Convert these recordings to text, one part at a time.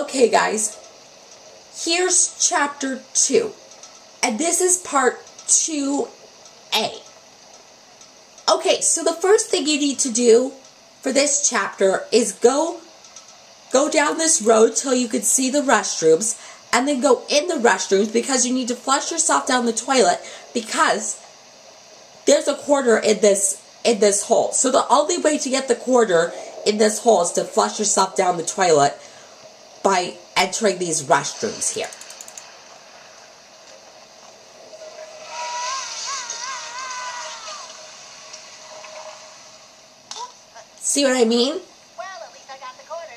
Okay guys, here's chapter 2, and this is part 2A. Okay, so the first thing you need to do for this chapter is go down this road till you can see the restrooms, and then go in the restrooms because you need to flush yourself down the toilet because there's a quarter in this hole. So the only way to get the quarter in this hole is to flush yourself down the toilet by entering these restrooms here. See what I mean? Well, at least I got the quarter.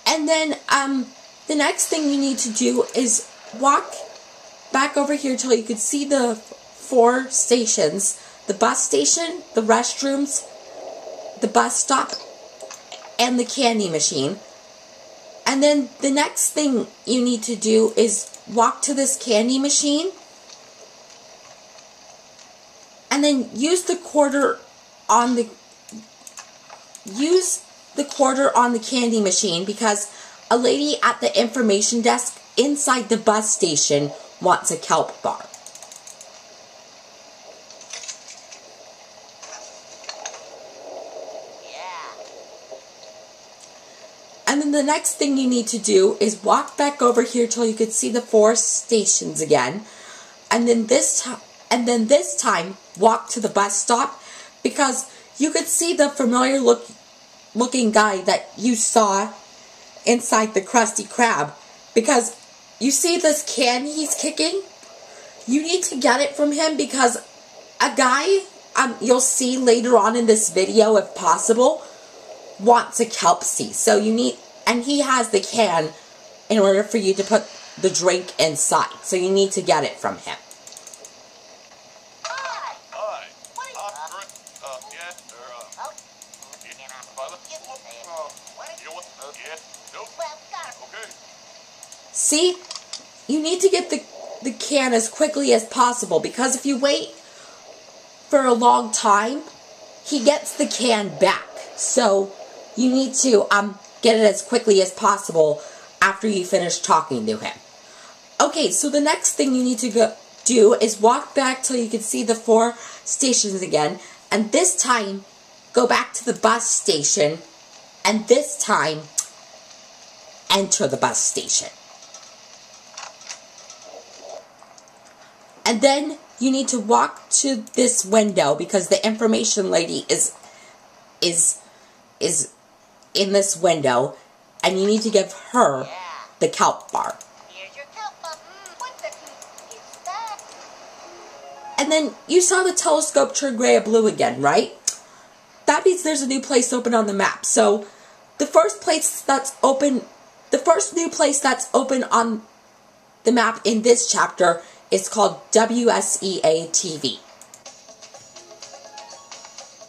And then, the next thing you need to do is walk back over here till you can see the 4 stations. The bus station, the restrooms, the bus stop, and the candy machine. And then the next thing you need to do is walk to this candy machine. And then use the quarter on the candy machine because a lady at the information desk inside the bus station wants a kelp bar. Yeah. And then the next thing you need to do is walk back over here till you can see the 4 stations again. And then this time walk to the bus stop because you could see the familiar looking guy that you saw inside the Krusty Krab. Because you see this can he's kicking? You need to get it from him because a guy, you'll see later on in this video if possible, wants a kelp seed. So you need, and he has the can in order for you to put the drink inside. So you need to get it from him. See, you need to get the can as quickly as possible because if you wait for a long time, he gets the can back. So you need to get it as quickly as possible after you finish talking to him. Okay, so the next thing you need to do is walk back till you can see the 4 stations again, and this time go back to the bus station, and this time enter the bus station. And then you need to walk to this window because the information lady is in this window, and you need to give her the kelp bar. Here's your kelp bar. What the is that? And then you saw the telescope turn gray or blue again, right? That means there's a new place open on the map. So the first new place that's open on the map in this chapter is called WSEA TV.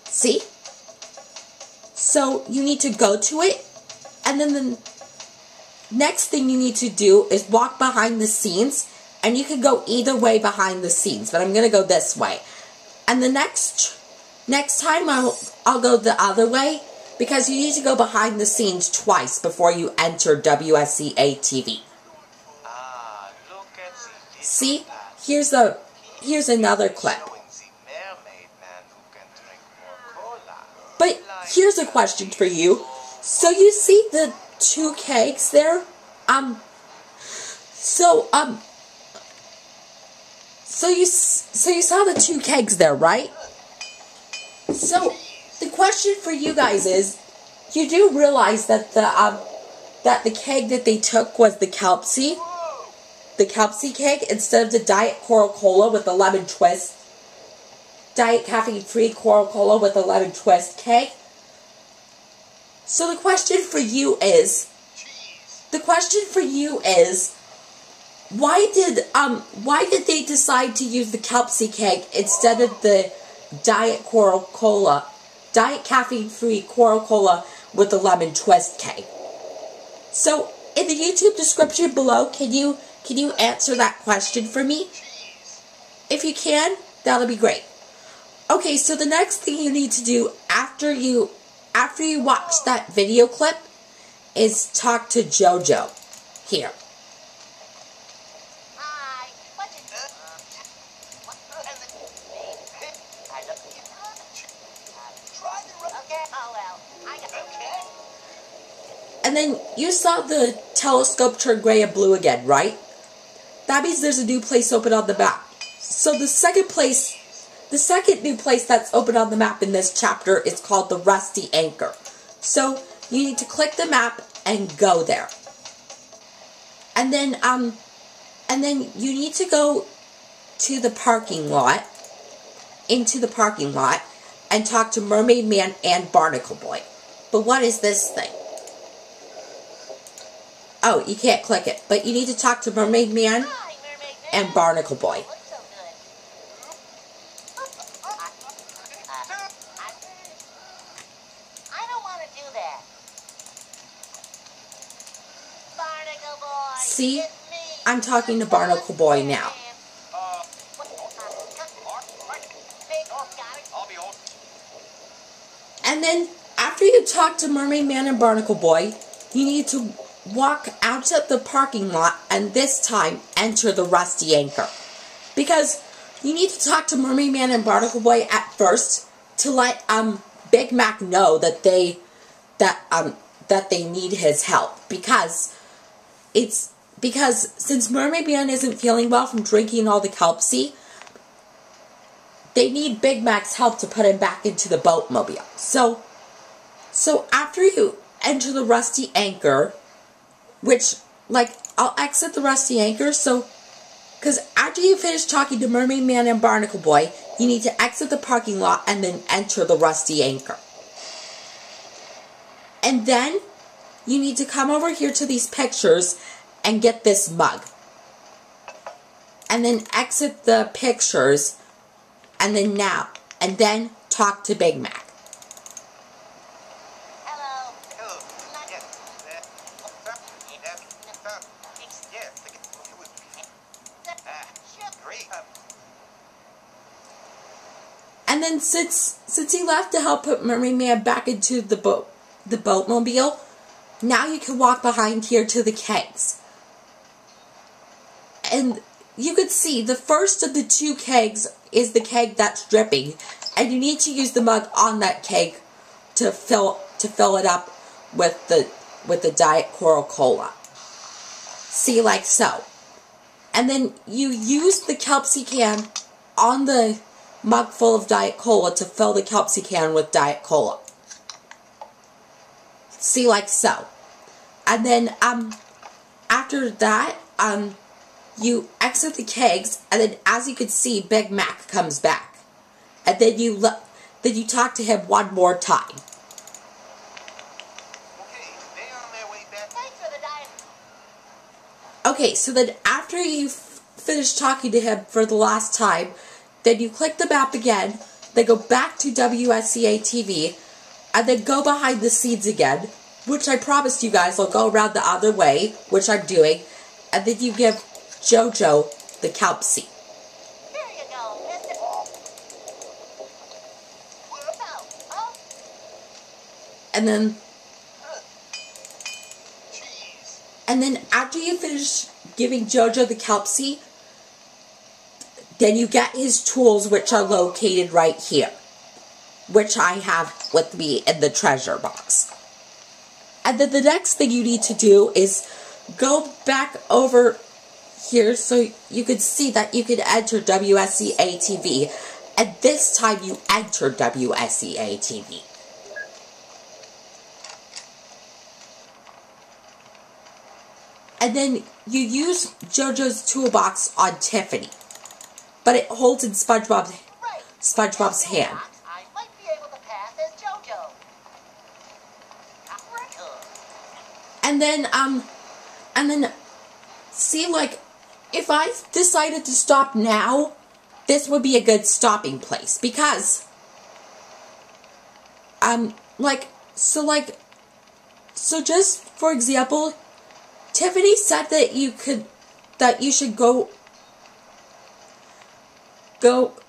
See? So you need to go to it, and then the next thing you need to do is walk behind the scenes, and you can go either way behind the scenes, but I'm going to go this way. And the next time I'll go the other way because you need to go behind the scenes twice before you enter WSEA TV. See, here's another clip. But here's a question for you. So you see the 2 kegs there? So you saw the 2 kegs there, right? So the question for you guys is, you do realize that the keg that they took was the kelp seed? The kelp seed keg instead of the Diet Coca-Cola with the lemon twist. Diet caffeine-free Coca-Cola with a lemon twist keg. So the question for you is, why did they decide to use the kelp seed keg instead of the Diet Coca-Cola, Diet caffeine-free Coca-Cola with the lemon twist keg? So in the YouTube description below, can you answer that question for me? If you can, that'll be great. Okay, so the next thing you need to do after you watch that video clip is talk to JoJo. Here. Hi. What did Okay. Oh well. I got okay. And then you saw the telescope turn gray and blue again, right? That means there's a new place open on the map. So the second new place that's open on the map in this chapter is called the Rusty Anchor. So you need to click the map and go there. And then you need to go to the parking lot, into the parking lot, and talk to Mermaid Man and Barnacle Boy. But what is this thing? Oh, you can't click it. But you need to talk to Mermaid Man Hi, Mermaid Man. and Barnacle Boy. Looks so good. I don't want to do that. Barnacle Boy. See? It's me. I'm talking to Barnacle Boy now. And then, after you talk to Mermaid Man and Barnacle Boy, you need to walk out of the parking lot and this time enter the Rusty Anchor. Because you need to talk to Mermaid Man and Barnacle Boy at first to let Big Mac know that they need his help. Because since Mermaid Man isn't feeling well from drinking all the Kelpsy, they need Big Mac's help to put him back into the boatmobile. So after you enter the Rusty Anchor, which, like, I'll exit the Rusty Anchor, because after you finish talking to Mermaid Man and Barnacle Boy, you need to exit the parking lot and then enter the Rusty Anchor. And then, you need to come over here to these pictures and get this mug. And then exit the pictures, and then talk to Big Mac. Hello. And then since he left to help put Mermaid Man back into the boatmobile, now you can walk behind here to the kegs. And you could see the first of the two kegs is the keg that's dripping, and you need to use the mug on that keg to fill it up with the Diet Coca-Cola. See, like so. And then you use the Kelpsy can on the mug full of Diet Cola to fill the Kelpsy can with Diet Cola. See, like so. And then after that, you exit the kegs, and then as you can see, Big Mac comes back. And then you talk to him one more time. Okay, they on their way back. Thanks for the diet. Okay, so then after you finish talking to him for the last time, then you click the map again, then go back to WSCA TV, and then go behind the scenes again, which I promised you guys will go around the other way, which I'm doing, and then you give JoJo the Kelpsy. Here you go, Mr. Oh. And then Jeez. And then after you finish giving JoJo the Kelpsy, then you get his tools, which are located right here, which I have with me in the treasure box. And then the next thing you need to do is go back over here so you can see that you can enter WSCA TV. And this time you enter WSCA TV. And then you use JoJo's toolbox on Tiffany. But it holds in SpongeBob's hand. I might be able to pass as JoJo. And then, see, like, if I decided to stop now, this would be a good stopping place. Because, so just, for example, Tiffany said that you should go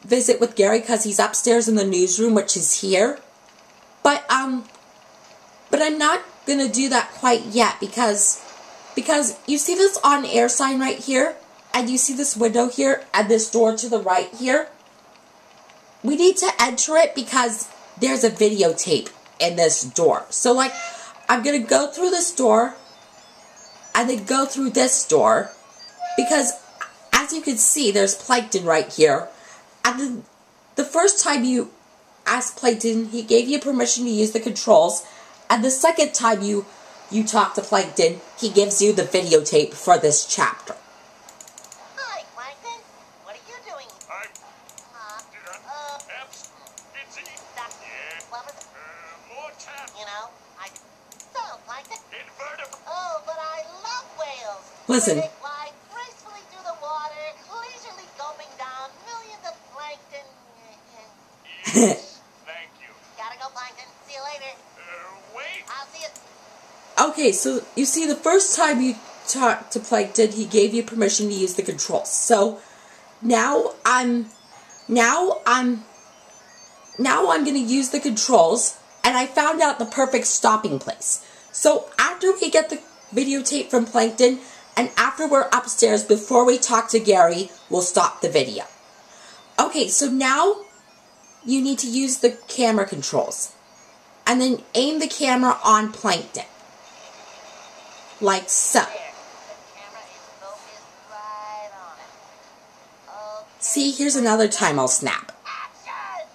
visit with Gary because he's upstairs in the newsroom, which is here. But I'm going to do that quite yet because you see this on-air sign right here? And you see this window here and this door to the right here? We need to enter it because there's a videotape in this door. So, like, I'm going to go through this door and then go through this door because, as you can see, there's Plankton right here. And then the first time you asked Plankton, he gave you permission to use the controls. And the second time you talk to Plankton, he gives you the videotape for this chapter. Hi, Plankton. What are you doing? I'm... busy. Yeah. What was it? More tap. You know, I... So, Plankton. Invertebrate. Oh, but I love whales. Listen. They glide gracefully through the water, leisurely gulping down millions of plankton. Yes. Thank you. Gotta go, Plankton. See you later. Wait. I'll see you. Okay, so you see the first time you talked to Plankton, he gave you permission to use the controls. So now I'm going to use the controls, and I found out the perfect stopping place. So after we get the videotape from Plankton, and after we're upstairs, before we talk to Gary, we'll stop the video. Okay, so now you need to use the camera controls. And then aim the camera on Plankton. Like so. There. The camera is focused right on it. Okay. See, here's another time I'll snap. Action!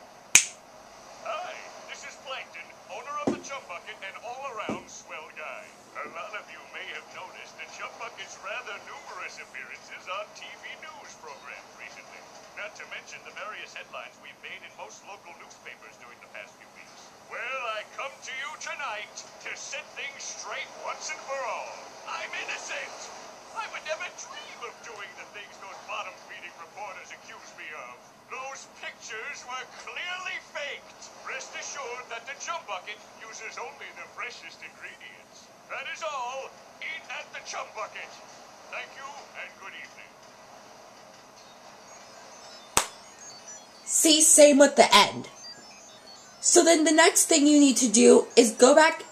Hi, this is Plankton, owner of the Chum Bucket and all-around swell guy. A lot of you may have noticed that Chum Bucket's rather numerous appearances on TV news programs recently. Not to mention the various headlines we've made in most local newspapers during the past few weeks. Well, I come to you tonight to set things straight once and for all. I'm innocent. I would never dream of doing the things those bottom-feeding reporters accuse me of. Those pictures were clearly faked. Rest assured that the Chum Bucket uses only the freshest ingredients. That is all. Eat at the Chum Bucket. Thank you and good evening. See, same with the end. So then the next thing you need to do is go back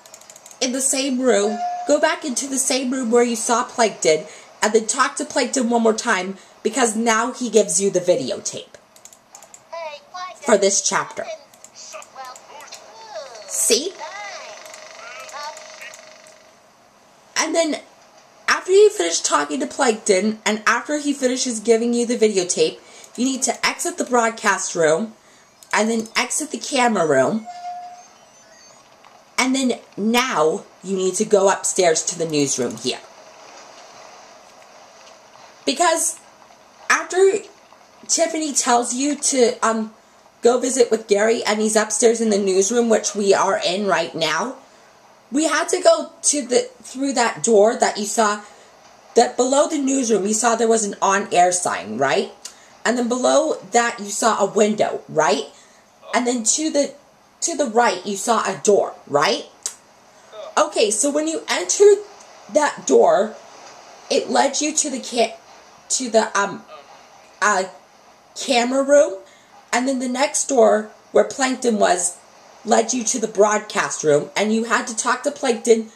in the same room, go back into the same room where you saw Plankton, and then talk to Plankton one more time, because now he gives you the videotape Hey, Plankton. for this chapter. Well, See? nice. And then after you finish talking to Plankton, and after he finishes giving you the videotape, you need to exit the broadcast room, and then exit the camera room, and then now you need to go upstairs to the newsroom here. Because after Tiffany tells you to go visit with Gary and he's upstairs in the newsroom, which we are in right now, we had to go to through that door that you saw, that below the newsroom you saw there was an on-air sign, right? And then below that you saw a window, right? And then to the right you saw a door, right? Okay, so when you entered that door, it led you to the camera room, and then the next door where Plankton was led you to the broadcast room, and you had to talk to Plankton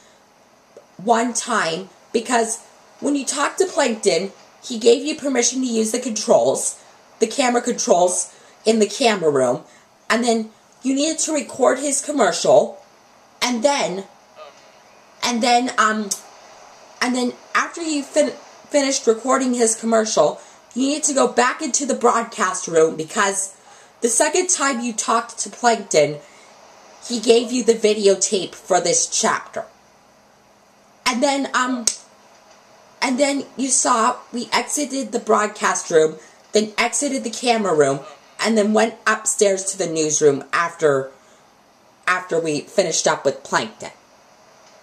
one time, because when you talked to Plankton, he gave you permission to use the controls, the camera controls in the camera room, and then you needed to record his commercial, and then after you finished recording his commercial, you need to go back into the broadcast room, because the second time you talked to Plankton, he gave you the videotape for this chapter. And then you saw we exited the broadcast room, then exited the camera room, and then went upstairs to the newsroom after we finished up with Plankton.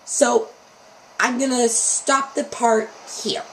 So I'm going to stop the part here.